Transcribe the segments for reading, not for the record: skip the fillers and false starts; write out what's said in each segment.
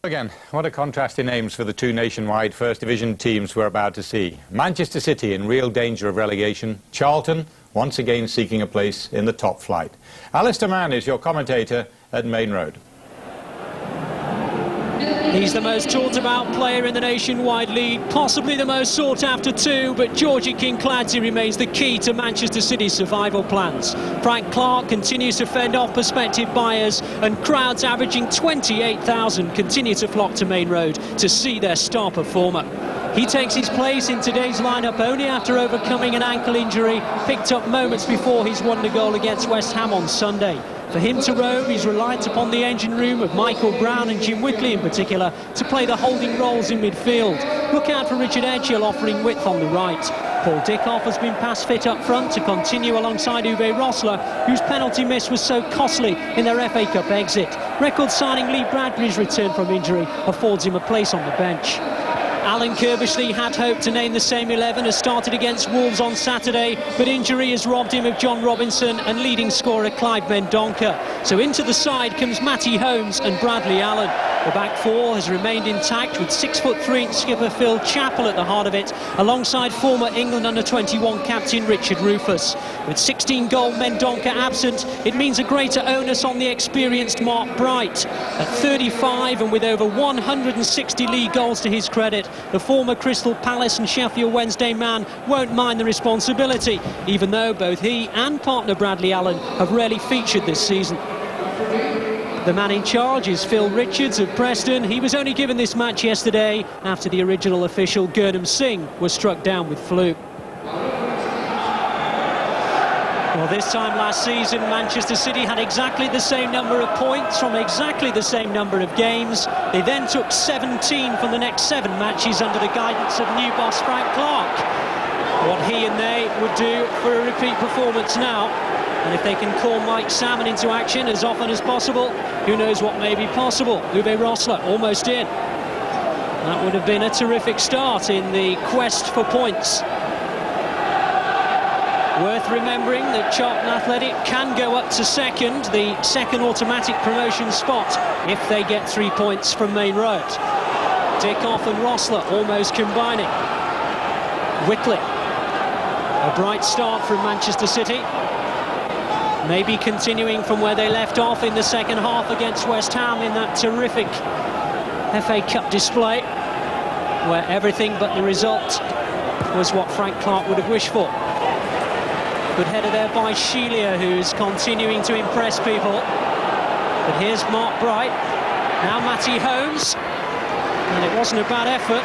Again, what a contrast in names for the two nationwide First Division teams we're about to see. Manchester City in real danger of relegation. Charlton once again seeking a place in the top flight. Alistair Mann is your commentator at Main Road. He's the most talked about player in the Nationwide League, possibly the most sought after too, but Georgie Kincladze remains the key to Manchester City's survival plans. Frank Clark continues to fend off prospective buyers, and crowds averaging 28,000 continue to flock to Main Road to see their star performer. He takes his place in today's lineup only after overcoming an ankle injury, picked up moments before his wonder goal against West Ham on Sunday. For him to roam, he's reliant upon the engine room of Michael Brown and Jim Whitley in particular to play the holding roles in midfield. Look out for Richard Edghill offering width on the right. Paul Dickov has been pass fit up front to continue alongside Uwe Rosler, whose penalty miss was so costly in their FA Cup exit. Record signing Lee Bradbury's return from injury affords him a place on the bench. Alan Kirbishley had hoped to name the same 11 as started against Wolves on Saturday, but injury has robbed him of John Robinson and leading scorer Clive Mendonca. So into the side comes Matty Holmes and Bradley Allen. The back four has remained intact with 6'3" skipper Phil Chapple at the heart of it, alongside former England under-21 captain Richard Rufus. With 16-goal Mendonca absent, it means a greater onus on the experienced Mark Bright. At 35 and with over 160 league goals to his credit, the former Crystal Palace and Sheffield Wednesday man won't mind the responsibility, even though both he and partner Bradley Allen have rarely featured this season. The man in charge is Phil Richards of Preston. He was only given this match yesterday after the original official Gurnham Singh was struck down with flu. Well, this time last season, Manchester City had exactly the same number of points from exactly the same number of games. They then took 17 from the next 7 matches under the guidance of new boss Frank Clark. What he and they would do for a repeat performance now. And if they can call Mike Salmon into action as often as possible, who knows what may be possible. Uwe Rosler almost in. That would have been a terrific start in the quest for points. Worth remembering that Charlton Athletic can go up to second, the second automatic promotion spot, if they get 3 points from Main Road. Dickov and Rosler almost combining. Whitley. A bright start from Manchester City. Maybe continuing from where they left off in the second half against West Ham in that terrific FA Cup display, where everything but the result was what Frank Clark would have wished for. Good header there by Shelia, who's continuing to impress people. But here's Mark Bright, now Matty Holmes, and it wasn't a bad effort.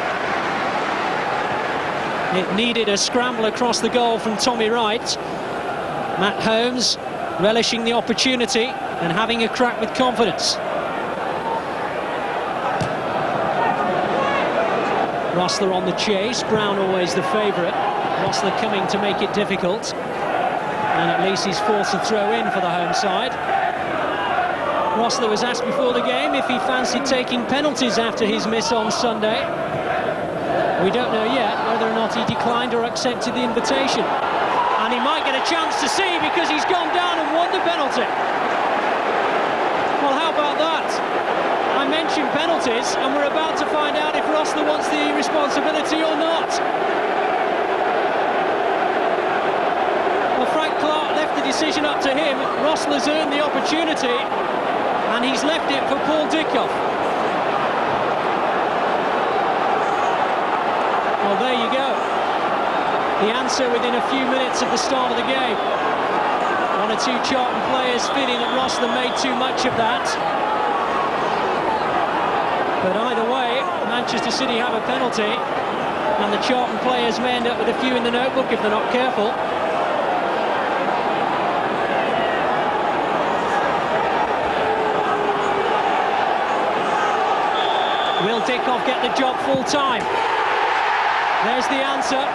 It needed a scramble across the goal from Tommy Wright. Matt Holmes relishing the opportunity and having a crack with confidence. Rosler on the chase, Brown always the favourite. Rosler coming to make it difficult. And at least he's forced to throw in for the home side. Rosler was asked before the game if he fancied taking penalties after his miss on Sunday. We don't know yet whether or not he declined or accepted the invitation. And he might get a chance to see because he's gone down and won the penalty. Well, how about that? I mentioned penalties, and we're about to find out if Rosler wants the responsibility or not. Well, Frank Clark left the decision up to him. Rosler's earned the opportunity, and he's left it for Paul Dickov. Well, there you go. The answer within a few minutes of the start of the game. 1 or 2 Charlton players feeling that Rosler made too much of that. But either way, Manchester City have a penalty, and the Charlton players may end up with a few in the notebook if they're not careful. Will Dickov get the job full time? There's the answer.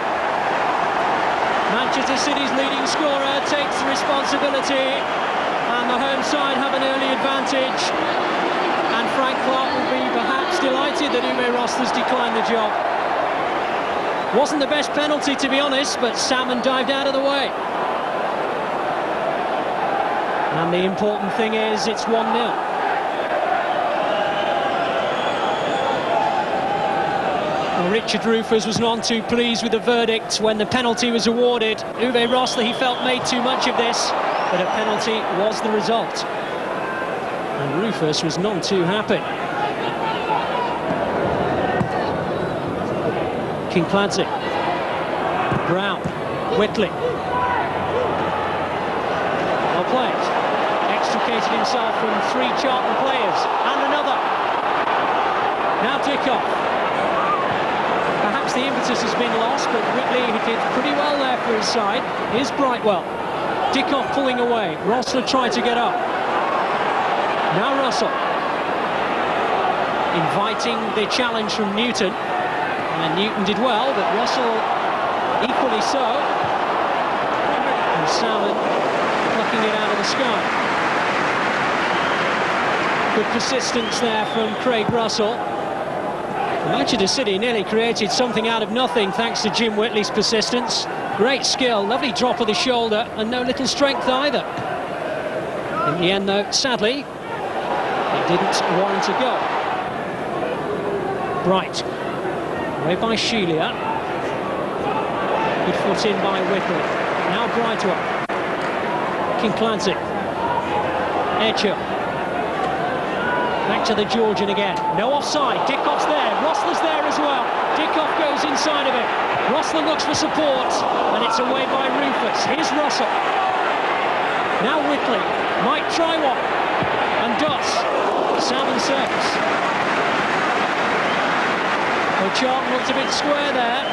Manchester City's leading scorer takes the responsibility, and the home side have an early advantage. And Frank Clark will be perhaps delighted that Uwe Rosler's declined the job. Wasn't the best penalty, to be honest, but Salmon dived out of the way. And the important thing is it's 1-0. Well, Richard Rufus was none too pleased with the verdict when the penalty was awarded. Uwe Rosler, he felt, made too much of this, but a penalty was the result. And Rufus was none too happy. Kincladze, Brown, Whitley. Well played. Extricated himself from 3 Charlton players, and another. Now Dickov. Perhaps the impetus has been lost, but Whitley did pretty well there for his side. Here's Brightwell. Dickov pulling away. Rosler tried to get up. Now Russell. Inviting the challenge from Newton. And Newton did well, but Russell equally so. And Salmon plucking it out of the sky. Good persistence there from Craig Russell. Manchester City nearly created something out of nothing thanks to Jim Whitley's persistence. Great skill, lovely drop of the shoulder, and no little strength either. In the end, though, sadly, it didn't warrant a goal. Bright, away by Shelia. Good foot in by Whitley. Now Brightwell. Kincladze. Edger. Back to the Georgian again. No offside. Dickov's there. Rosler's there as well. Dickov goes inside of it. Rosler looks for support, and it's away by Rufus. Here's Russell. Now Whitley might try one, and does. Salmon saves. Well, Charlton looked a bit square there.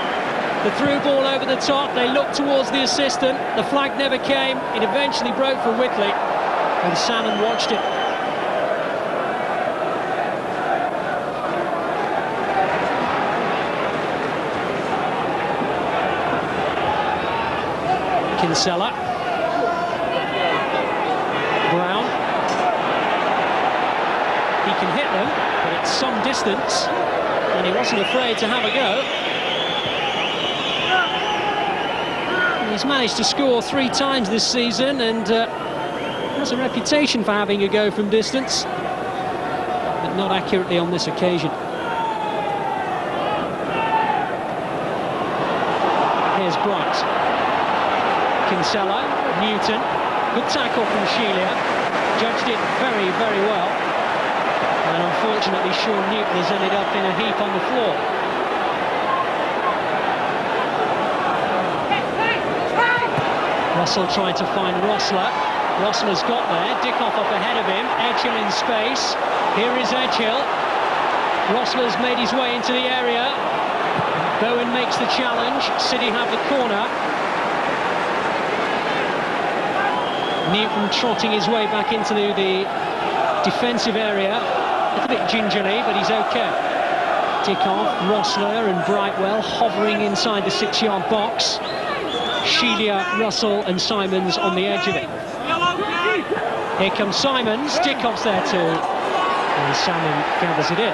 The through ball over the top. They looked towards the assistant. The flag never came. It eventually broke for Whitley, and Salmon watched it. Kinsella. Brown. He can hit them, but it's some distance, and he wasn't afraid to have a go. He's managed to score 3 times this season, and has a reputation for having a go from distance, but not accurately on this occasion. Here's Bright. Kinsella, Newton, good tackle from Shelia, judged it very, very well, and unfortunately Sean Newton has ended up in a heap on the floor. Russell tried to find Rosler. Rosler's got there. Dickov up ahead of him. Edgehill in space. Here is Edgehill. Rosler's made his way into the area. Bowen makes the challenge. City have the corner. Newton trotting his way back into the defensive area. A little bit gingerly, but he's okay. Dickov, Rosler and Brightwell hovering inside the 6-yard box. Shelia, Russell and Symons on the edge of it. Here comes Symons. Dickov's there too. And Salmon gathers it in.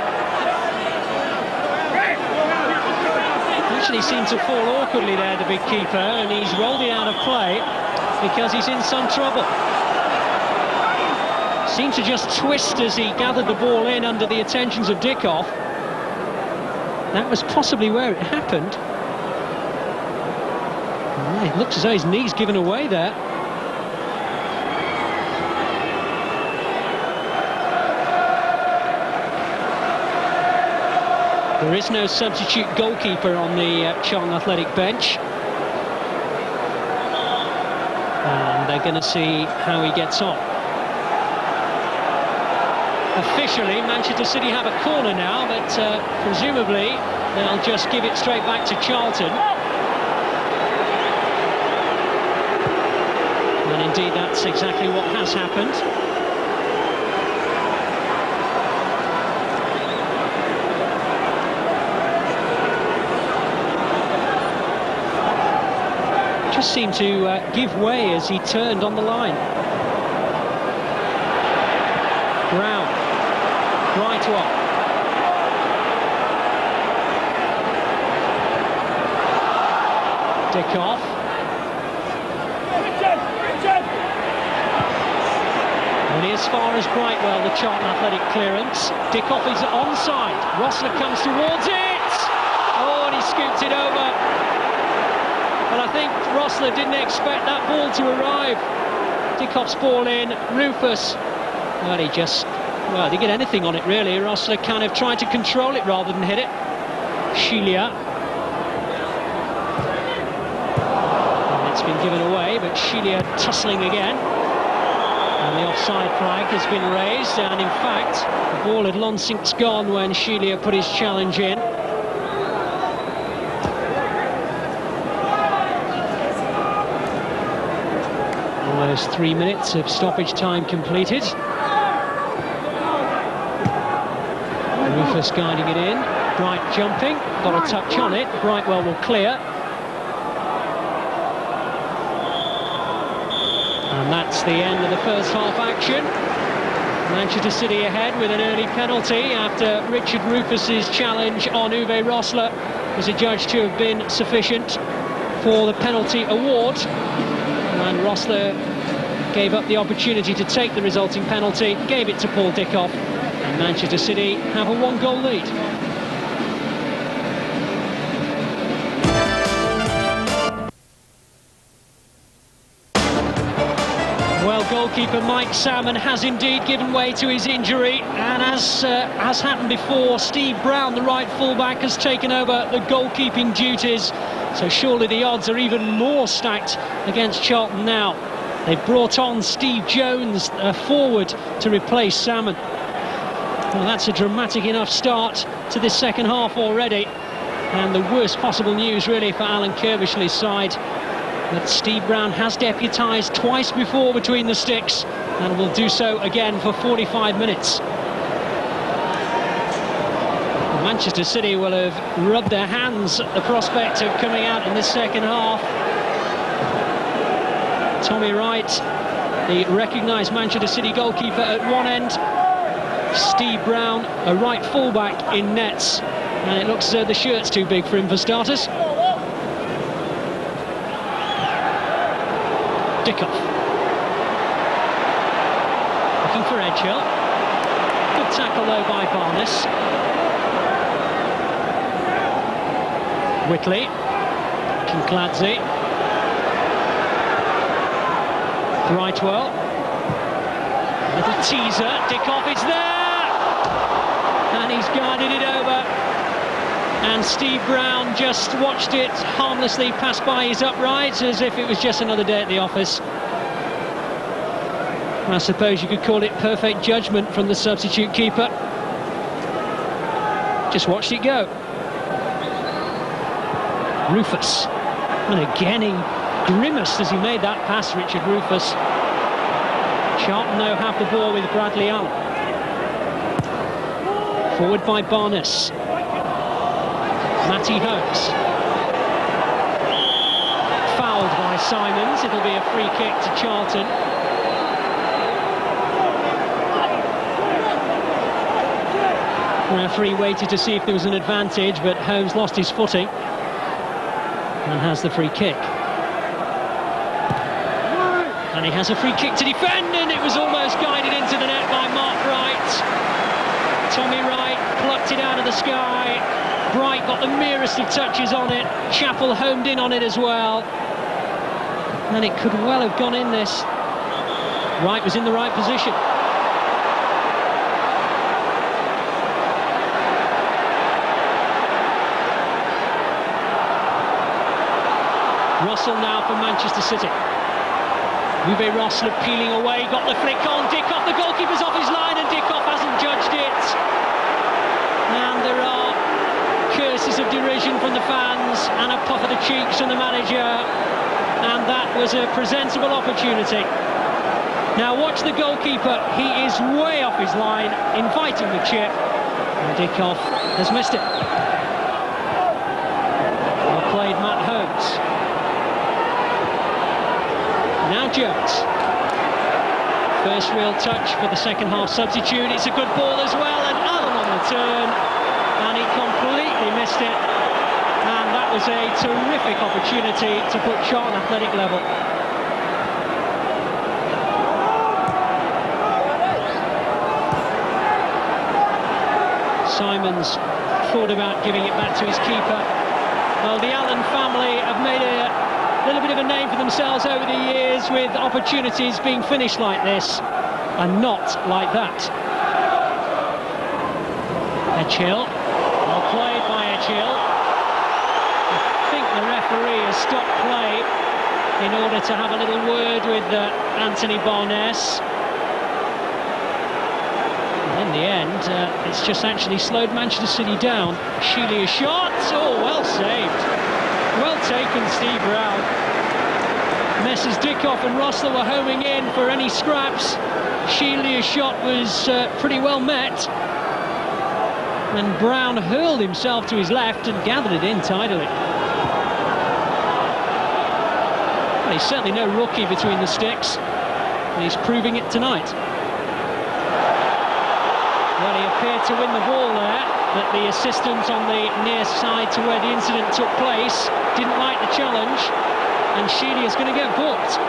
Actually seemed to fall awkwardly there, the big keeper, and he's rolled it out of play because he's in some trouble. Seemed to just twist as he gathered the ball in under the attentions of Dickov. That was possibly where it happened. It looks as though his knee's given away there. There is no substitute goalkeeper on the Charlton Athletic bench. And they're going to see how he gets on. Officially, Manchester City have a corner now, but presumably they'll just give it straight back to Charlton. And indeed, that's exactly what has happened. Just seemed to give way as he turned on the line. Brown, Brightwell. Dickov. Only as far as Brightwell, the Charlton Athletic clearance. Dickov is onside. Rosler comes towards it. Oh, and he scooped it over. But I think Rosler didn't expect that ball to arrive. Dickov's ball in, Rufus. Well, he just, well, didn't get anything on it really. Rosler kind of tried to control it rather than hit it. Shelia. And it's been given away, but Shelia tussling again. And the offside flag has been raised, and in fact, the ball had long since gone when Shelia put his challenge in. Almost 3 minutes of stoppage time completed. Rufus guiding it in, Bright jumping, got a touch on it, Brightwell will clear. And that's the end of the first half action. Manchester City ahead with an early penalty after Richard Rufus's challenge on Uwe Rosler was adjudged to have been sufficient for the penalty award. And Rosler gave up the opportunity to take the resulting penalty, gave it to Paul Dickov, and Manchester City have a 1-goal lead. Well, goalkeeper Mike Salmon has indeed given way to his injury, and as happened before, Steve Brown, the right fullback, has taken over the goalkeeping duties. So surely the odds are even more stacked against Charlton now. They've brought on Steve Jones forward to replace Salmon. Well, that's a dramatic enough start to this second half already, and the worst possible news really for Alan Kirbishley's side, that Steve Brown has deputised twice before between the sticks and will do so again for 45 minutes. Manchester City will have rubbed their hands at the prospect of coming out in this second half. Tommy Wright, the recognised Manchester City goalkeeper at one end, Steve Brown, a right fullback in nets, and it looks as though the shirt's too big for him for starters. Dickov. Looking for Edgehill. Good tackle though by Barness. Whitley. Kinkladze. Brightwell. Little teaser. Dickov is there! And he's guided it over. And Steve Brown just watched it harmlessly pass by his upright as if it was just another day at the office. I suppose you could call it perfect judgment from the substitute keeper. Just watched it go. Rufus. And again he grimaced as he made that pass, Richard Rufus. Charlton now have the ball with Bradley Allen. Forward by Barness. Matty Holmes. Fouled by Symons. It'll be a free kick to Charlton. The referee waited to see if there was an advantage, but Holmes lost his footing and has the free kick. And he has a free kick to defend, and it was almost guided into the net by Mark Wright. Tommy Wright plucked it out of the sky. Bright got the merest of touches on it. Chapple homed in on it as well. And it could well have gone in this. Wright was in the right position. Russell now for Manchester City. Uwe Rosler peeling away, got the flick on. Dickov, the goalkeeper's off his line, and Dickov hasn't judged it. And there are curses of derision from the fans and a puff of the cheeks from the manager, and that was a presentable opportunity. Now watch the goalkeeper, he is way off his line, inviting the chip, and Dickov has missed it. Well played, Matt Holmes. Now Jones. First real touch for the second half substitute. It's a good ball as well, and Allen on the turn, and he completely missed it. And that was a terrific opportunity to put Charlton athletic level. Symons thought about giving it back to his keeper, Well, the Allen family have made a little bit of a name for themselves over the years with opportunities being finished like this, and not like that. Edgehill, well played by Edgehill. I think the referee has stopped play in order to have a little word with Anthony Barness. In the end, it's just actually slowed Manchester City down. Sheely a shot, oh, well saved. Well taken, Steve Brown. Messrs Dickov and Rosler were homing in for any scraps. Sheely's shot was pretty well met. And Brown hurled himself to his left and gathered it in tidily. Well, he's certainly no rookie between the sticks, and he's proving it tonight. Well, he appeared to win the ball there, but the assistant on the near side to where the incident took place didn't like the challenge, and Sheely is going to get booked.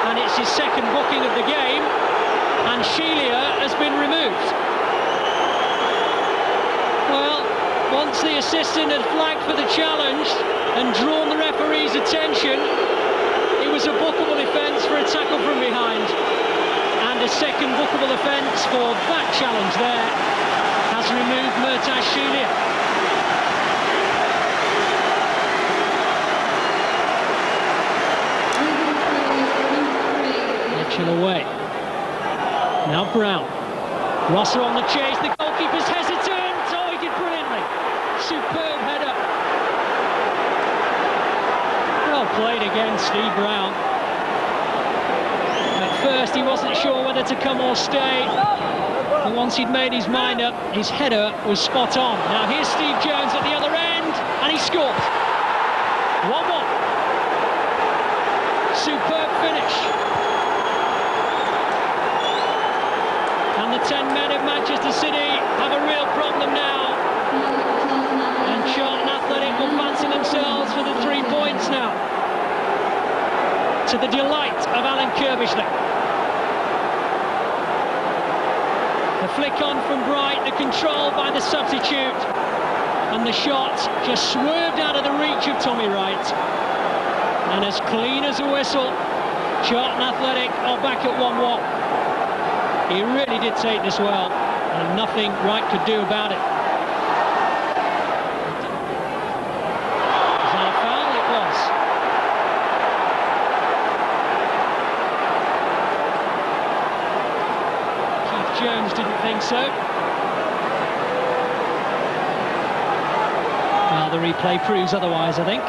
And it's his second booking of the game, and Sheely has been removed. Well, once the assistant had flagged for the challenge and drawn the referee's attention, it was a bookable offence for a tackle from behind. And a second bookable offence for that challenge there has removed Murtash Sheely. Edgehill away. Now Brown. Rosler on the chase, the goalkeeper's hesitant. Oh, he did brilliantly. Superb header. Well played again, Steve Brown. First he wasn't sure whether to come or stay, and once he'd made his mind up, his header was spot on. Now here's Steve Jones at the other end, and he scores. 1-1. Superb finish. And the 10 men of Manchester City have a real problem now, and Charlton Athletic will fancy themselves for the 3 points now, to the delight of Alan Kirbishley. The flick on from Bright, the control by the substitute, and the shot just swerved out of the reach of Tommy Wright. And as clean as a whistle, Charlton Athletic are back at 1-1. He really did take this well, and nothing Wright could do about it. Is that a foul? It was. Jones didn't think so. Well, the replay proves otherwise, I think.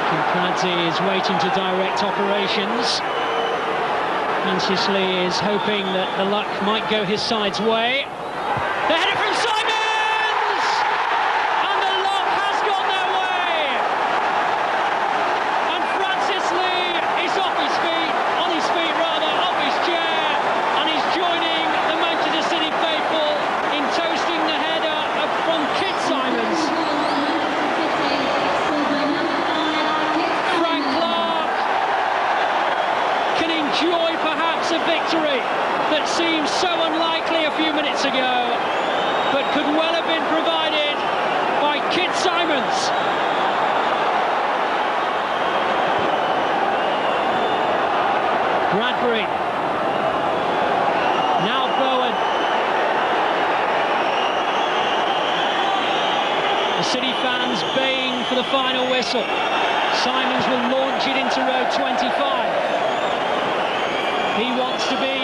Kincladze is waiting to direct operations. Anxiously is hoping that the luck might go his side's way. The header from Symons! And the luck has gone their way! And Francis Lee is off his feet, off his chair, and he's joining the Manchester City faithful in toasting the header from Kit Symons. Frank Clark can enjoy perhaps a victory that seems so unlikely a few minutes ago, but could well have been provided by Kit Symons. Bradbury. Now Bowen. The City fans baying for the final whistle. Symons will launch it into row 25. He wants to be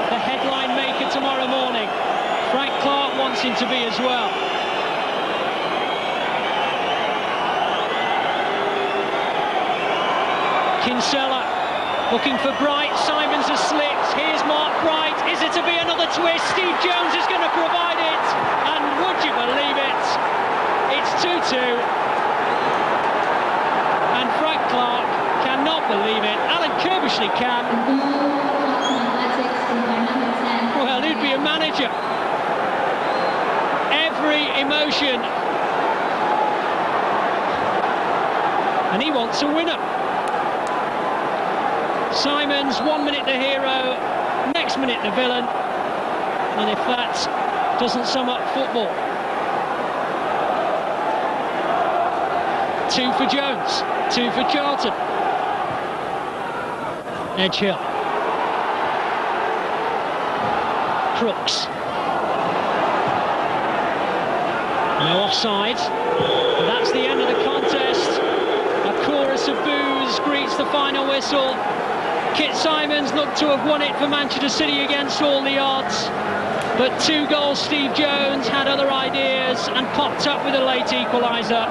the headline maker tomorrow morning. Frank Clark wants him to be as well. Kinsella looking for Bright. Symons has slipped. Here's Mark Bright. Is it to be another twist? Steve Jones is going to provide it. And would you believe it? It's 2-2. And Frank Clark cannot believe it. Alan Kirbishley can. Well, he'd be a manager. Every emotion. And he wants a winner. Symons, 1 minute the hero, next minute the villain. And if that doesn't sum up football. 2 for Jones, 2 for Charlton. Edgehill. Crooks. No offside. But that's the end of the contest. A chorus of boos greets the final whistle. Kit Symons looked to have won it for Manchester City against all the odds. But 2 goals Steve Jones had other ideas and popped up with a late equaliser.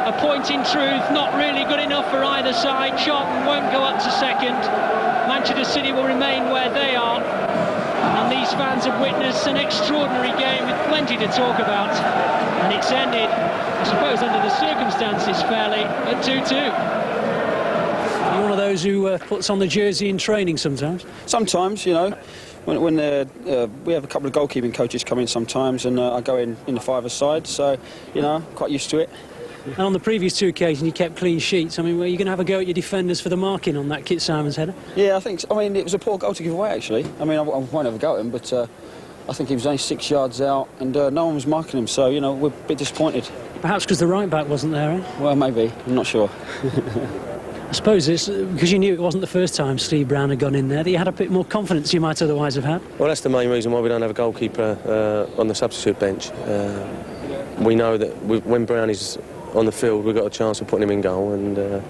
A point in truth, not really good enough for either side. Charlton won't go up to second. Manchester City will remain where they are. And these fans have witnessed an extraordinary game with plenty to talk about. And it's ended, I suppose under the circumstances, fairly, at 2-2. You're one of those who puts on the jersey in training sometimes? Sometimes, you know. When we have a couple of goalkeeping coaches come in sometimes, and I go in the 5-a-side, so, you know, quite used to it. And on the previous 2 occasions, you kept clean sheets. I mean, were you going to have a go at your defenders for the marking on that Kit Symons header? Yeah, I think so. I mean, it was a poor goal to give away, actually. I mean, I won't have a go at him, but I think he was only 6 yards out, and no one was marking him, so, you know, we're a bit disappointed. Perhaps because the right-back wasn't there, eh? Well, maybe. I'm not sure. I suppose it's because you knew it wasn't the first time Steve Brown had gone in there that you had a bit more confidence you might otherwise have had. Well, that's the main reason why we don't have a goalkeeper on the substitute bench. We know that when Brown is on the field, we've got a chance of putting him in goal, and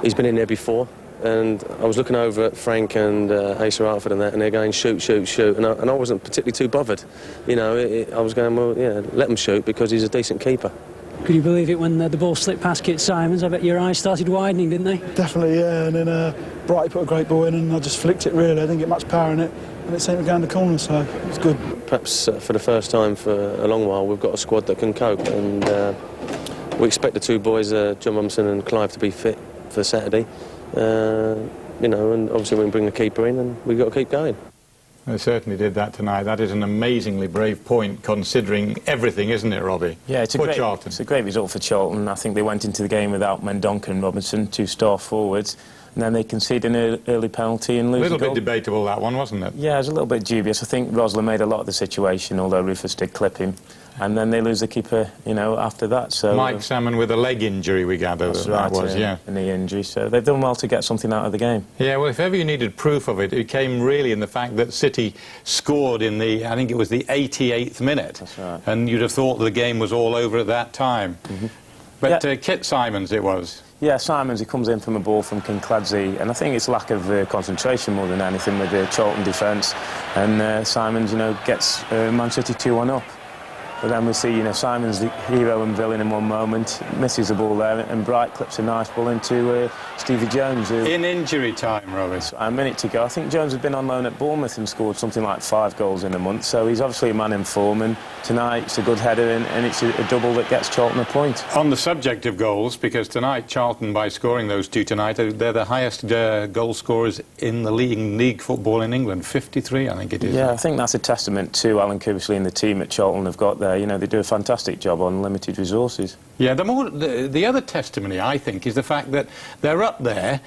he's been in there before. And I was looking over at Frank and Asa Hartford and that, and they're going shoot, shoot, shoot, and I wasn't particularly too bothered. You know, I was going, well, yeah, let him shoot because he's a decent keeper. Could you believe it when the ball slipped past Kit Symons? I bet your eyes started widening, didn't they? Definitely, yeah. And then Bright put a great ball in, and I just flicked it really. I didn't get much power in it, and it seemed to go in the corner, so it was good. Perhaps for the first time for a long while, we've got a squad that can cope, and we expect the 2 boys, John Mumson and Clive, to be fit for Saturday. You know, and obviously we can bring the keeper in, and we've got to keep going. They certainly did that tonight. That is an amazingly brave point, considering everything, isn't it, Robbie? Yeah, it's a great result for Charlton. I think they went into the game without Mendonca and Robinson, 2 star forwards, and then they conceded an early penalty and lose a the goal. Little bit debatable, that one, wasn't it? Yeah, it was a little bit dubious. I think Rosler made a lot of the situation, although Rufus did clip him. And then they lose the keeper, you know, after that. So Mike Salmon with a leg injury, we gather. That was, yeah. A knee injury. So they've done well to get something out of the game. Yeah, well, if ever you needed proof of it, it came really in the fact that City scored in the, I think it was the 88th minute. That's right. And you'd have thought the game was all over at that time. But yeah. Kit Symons it was. Yeah, Symons, he comes in from a ball from Kincladsey, and I think it's lack of concentration more than anything with the Charlton defence. And Symons, you know, gets Man City 2-1 up. But then we see, you know, Symons, the hero and villain in one moment, misses the ball there, and Bright clips a nice ball into Stevie Jones. In injury time, Robert. A minute to go. I think Jones had been on loan at Bournemouth and scored something like 5 goals in a month, so he's obviously a man in form, and tonight it's a good header, and it's a double that gets Charlton a point. On the subject of goals, because tonight, Charlton, by scoring those 2 tonight, they're the highest goal scorers in the league football in England, 53, I think it is. Yeah, I think that's a testament to Alan Kiversley and the team at Charlton have got there. You know, they do a fantastic job on limited resources. Yeah, the other testimony, I think, is the fact that they're up there,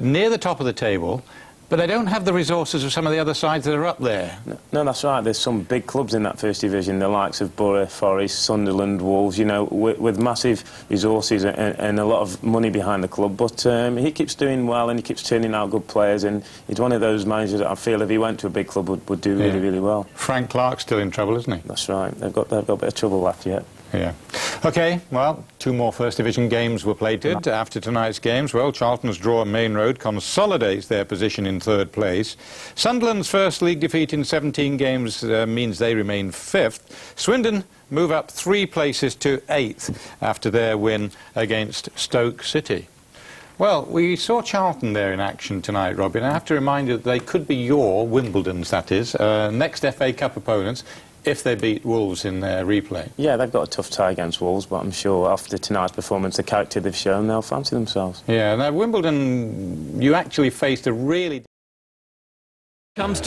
near the top of the table, but they don't have the resources of some of the other sides that are up there. No, that's right. There's some big clubs in that first division, the likes of Borough, Forest, Sunderland, Wolves, you know, with massive resources and a lot of money behind the club. But he keeps doing well, and he keeps turning out good players, and he's one of those managers that I feel if he went to a big club would do really, really well. Frank Clark's still in trouble, isn't he? That's right. They've got a bit of trouble left yet. Yeah. OK, well, 2 more First Division games were played after tonight's games. Well, Charlton's draw at Main Road consolidates their position in 3rd place. Sunderland's first league defeat in 17 games means they remain 5th. Swindon move up 3 places to 8th after their win against Stoke City. Well, we saw Charlton there in action tonight, Robin. I have to remind you that they could be your Wimbledon's, that is, next FA Cup opponents, if they beat Wolves in their replay. Yeah, they've got a tough tie against Wolves, but I'm sure after tonight's performance, the character they've shown, they'll fancy themselves. Yeah, now Wimbledon, you actually faced a really... Comes to